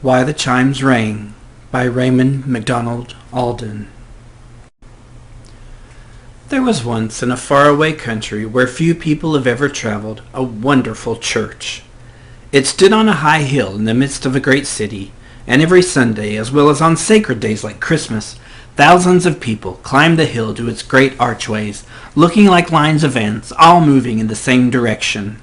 Why the Chimes Rang by Raymond MacDonald Alden. There was once in a faraway country where few people have ever traveled a wonderful church. It stood on a high hill in the midst of a great city, and every Sunday, as well as on sacred days like Christmas, thousands of people climbed the hill to its great archways, looking like lines of ants, all moving in the same direction.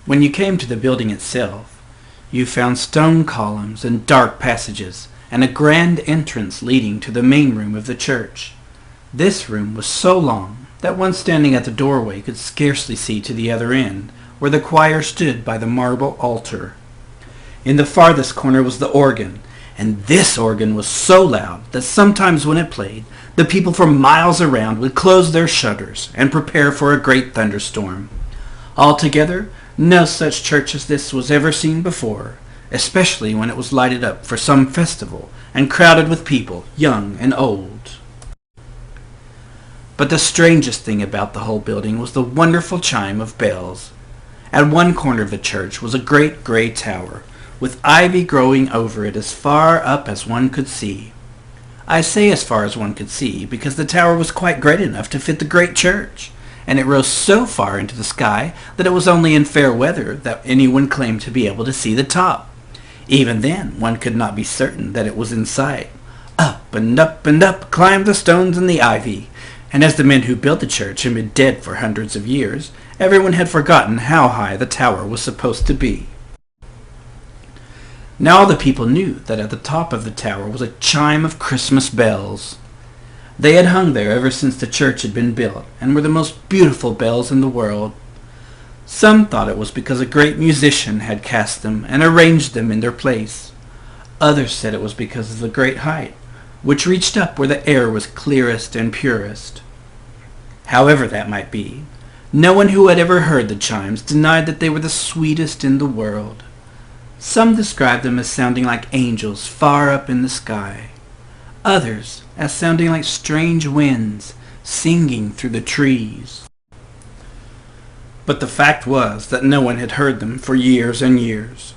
When you came to the building itself, you found stone columns and dark passages, and a grand entrance leading to the main room of the church. This room was so long that one standing at the doorway could scarcely see to the other end, where the choir stood by the marble altar. In the farthest corner was the organ, and this organ was so loud that sometimes when it played, the people for miles around would close their shutters and prepare for a great thunderstorm. Altogether, no such church as this was ever seen before, especially when it was lighted up for some festival and crowded with people, young and old. But the strangest thing about the whole building was the wonderful chime of bells. At one corner of the church was a great gray tower, with ivy growing over it as far up as one could see. I say as far as one could see because the tower was quite great enough to fit the great church, and it rose so far into the sky that it was only in fair weather that anyone claimed to be able to see the top. Even then, one could not be certain that it was in sight. Up and up climbed the stones and the ivy, and as the men who built the church had been dead for hundreds of years, everyone had forgotten how high the tower was supposed to be. Now all the people knew that at the top of the tower was a chime of Christmas bells. They had hung there ever since the church had been built, and were the most beautiful bells in the world. Some thought it was because a great musician had cast them and arranged them in their place. Others said it was because of the great height, which reached up where the air was clearest and purest. However that might be, no one who had ever heard the chimes denied that they were the sweetest in the world. Some described them as sounding like angels far up in the sky. Others as sounding like strange winds singing through the trees. But the fact was that no one had heard them for years and years.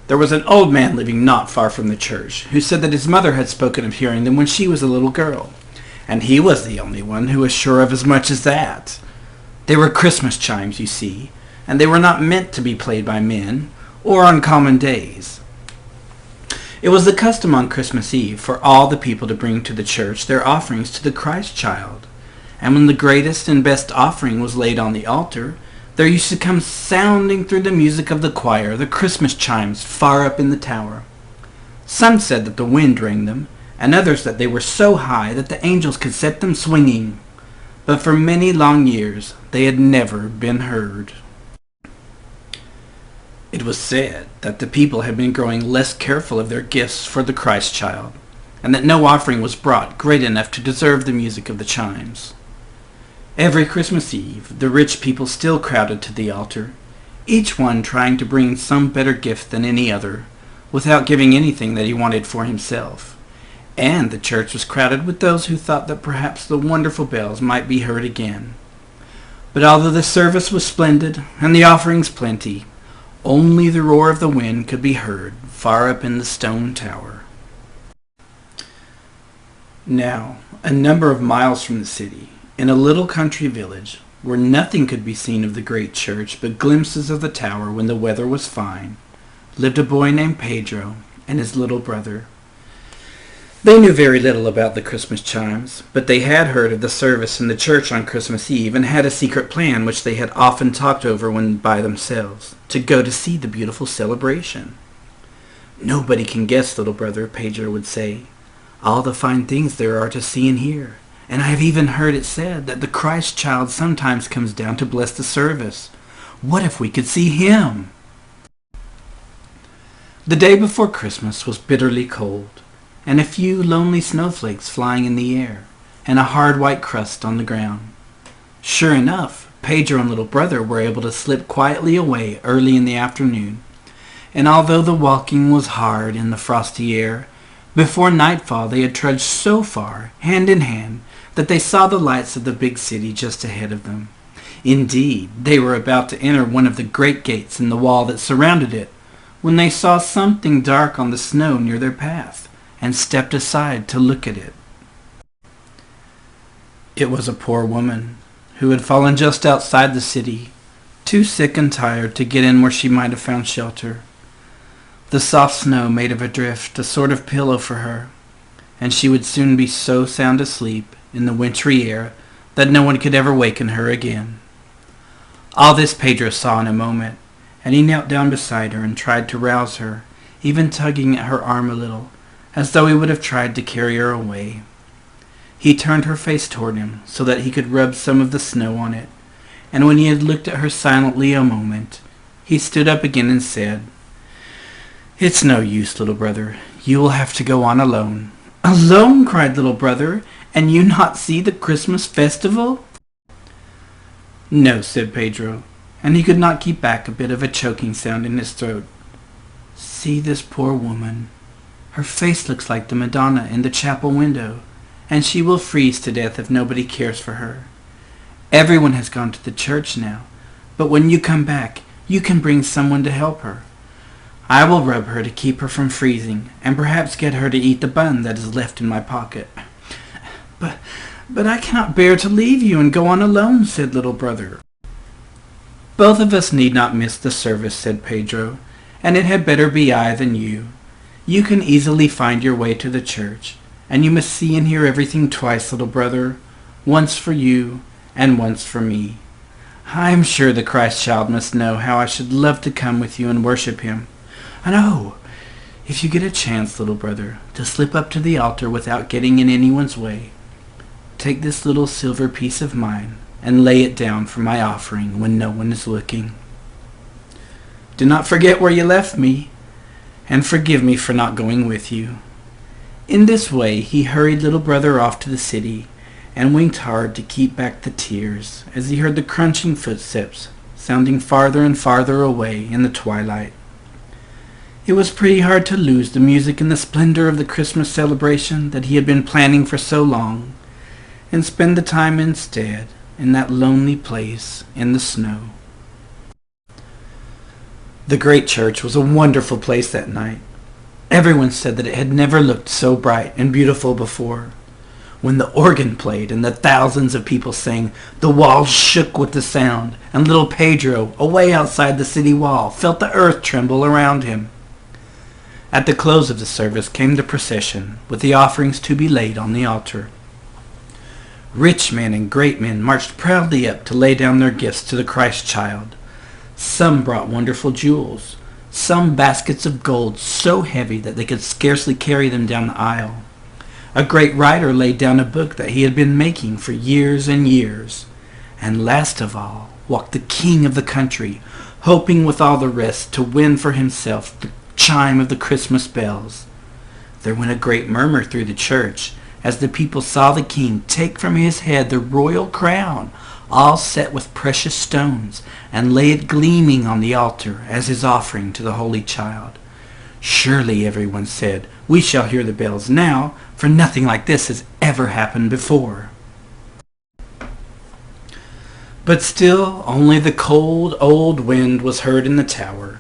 There was an old man living not far from the church who said that his mother had spoken of hearing them when she was a little girl, and he was the only one who was sure of as much as that. They were Christmas chimes, you see, and they were not meant to be played by men or on common days. It was the custom on Christmas Eve for all the people to bring to the church their offerings to the Christ child, and when the greatest and best offering was laid on the altar, there used to come sounding through the music of the choir the Christmas chimes far up in the tower. Some said that the wind rang them, and others that they were so high that the angels could set them swinging, but for many long years they had never been heard. It was said that the people had been growing less careful of their gifts for the Christ child, and that no offering was brought great enough to deserve the music of the chimes. Every Christmas Eve, the rich people still crowded to the altar, each one trying to bring some better gift than any other, without giving anything that he wanted for himself. And the church was crowded with those who thought that perhaps the wonderful bells might be heard again. But although the service was splendid and the offerings plenty, only the roar of the wind could be heard far up in the stone tower. Now, a number of miles from the city, in a little country village, where nothing could be seen of the great church but glimpses of the tower when the weather was fine, lived a boy named Pedro and his little brother. They knew very little about the Christmas chimes, but they had heard of the service in the church on Christmas Eve and had a secret plan which they had often talked over when by themselves, to go to see the beautiful celebration. "Nobody can guess, little brother," Pedro would say, "all the fine things there are to see and hear, and I have even heard it said that the Christ child sometimes comes down to bless the service. What if we could see him?" The day before Christmas was bitterly cold, and a few lonely snowflakes flying in the air, and a hard white crust on the ground. Sure enough, Pedro and little brother were able to slip quietly away early in the afternoon, and although the walking was hard in the frosty air, before nightfall they had trudged so far, hand in hand, that they saw the lights of the big city just ahead of them. Indeed, they were about to enter one of the great gates in the wall that surrounded it, when they saw something dark on the snow near their path, and stepped aside to look at it. It was a poor woman, who had fallen just outside the city, too sick and tired to get in where she might have found shelter. The soft snow made of a drift a sort of pillow for her, and she would soon be so sound asleep in the wintry air that no one could ever waken her again. All this Pedro saw in a moment, and he knelt down beside her and tried to rouse her, even tugging at her arm a little, as though he would have tried to carry her away. He turned her face toward him so that he could rub some of the snow on it, and when he had looked at her silently a moment, he stood up again and said, "It's no use, little brother. You will have to go on alone." "Alone?" cried little brother. "And you not see the Christmas festival?" "No," said Pedro, and he could not keep back a bit of a choking sound in his throat. "See this poor woman. Her face looks like the Madonna in the chapel window, and she will freeze to death if nobody cares for her. Everyone has gone to the church now, but when you come back, you can bring someone to help her. I will rub her to keep her from freezing, and perhaps get her to eat the bun that is left in my pocket." But I cannot bear to leave you and go on alone," said little brother. "Both of us need not miss the service," said Pedro, "and it had better be I than you. You can easily find your way to the church, and you must see and hear everything twice, little brother, once for you and once for me. I am sure the Christ child must know how I should love to come with you and worship him. And oh, if you get a chance, little brother, to slip up to the altar without getting in anyone's way, take this little silver piece of mine and lay it down for my offering when no one is looking. Do not forget where you left me, and forgive me for not going with you." In this way he hurried little brother off to the city, and winked hard to keep back the tears as he heard the crunching footsteps sounding farther and farther away in the twilight. It was pretty hard to lose the music and the splendor of the Christmas celebration that he had been planning for so long, and spend the time instead in that lonely place in the snow. The great church was a wonderful place that night. Everyone said that it had never looked so bright and beautiful before. When the organ played and the thousands of people sang, the walls shook with the sound, and little Pedro, away outside the city wall, felt the earth tremble around him. At the close of the service came the procession, with the offerings to be laid on the altar. Rich men and great men marched proudly up to lay down their gifts to the Christ child. Some brought wonderful jewels, some baskets of gold so heavy that they could scarcely carry them down the aisle. A great writer laid down a book that he had been making for years and years. And last of all walked the king of the country, hoping with all the rest to win for himself the chime of the Christmas bells. There went a great murmur through the church as the people saw the king take from his head the royal crown, all set with precious stones, and lay it gleaming on the altar as his offering to the Holy Child. "Surely," everyone said, "we shall hear the bells now, for nothing like this has ever happened before." But still only the cold old wind was heard in the tower,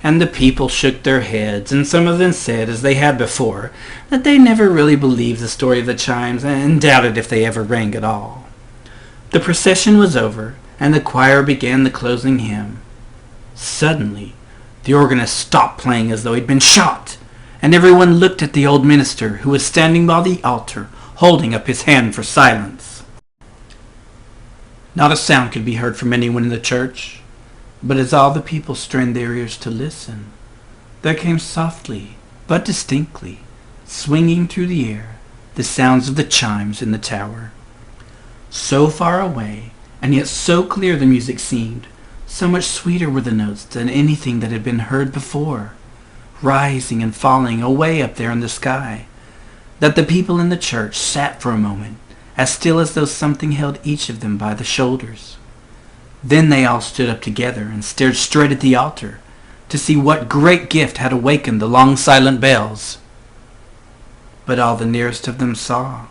and the people shook their heads, and some of them said, as they had before, that they never really believed the story of the chimes, and doubted if they ever rang at all. The procession was over, and the choir began the closing hymn. Suddenly, the organist stopped playing as though he'd been shot, and everyone looked at the old minister, who was standing by the altar, holding up his hand for silence. Not a sound could be heard from anyone in the church, but as all the people strained their ears to listen, there came softly, but distinctly, swinging through the air, the sounds of the chimes in the tower. So far away, and yet so clear the music seemed, so much sweeter were the notes than anything that had been heard before, rising and falling away up there in the sky, that the people in the church sat for a moment, as still as though something held each of them by the shoulders. Then they all stood up together and stared straight at the altar to see what great gift had awakened the long silent bells. But all the nearest of them saw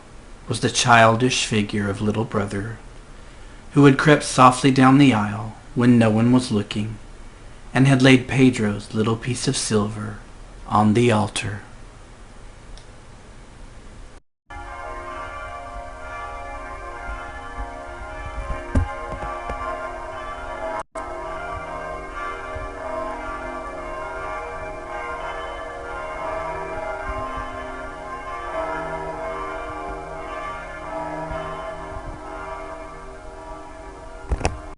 was the childish figure of little brother, who had crept softly down the aisle when no one was looking, and had laid Pedro's little piece of silver on the altar.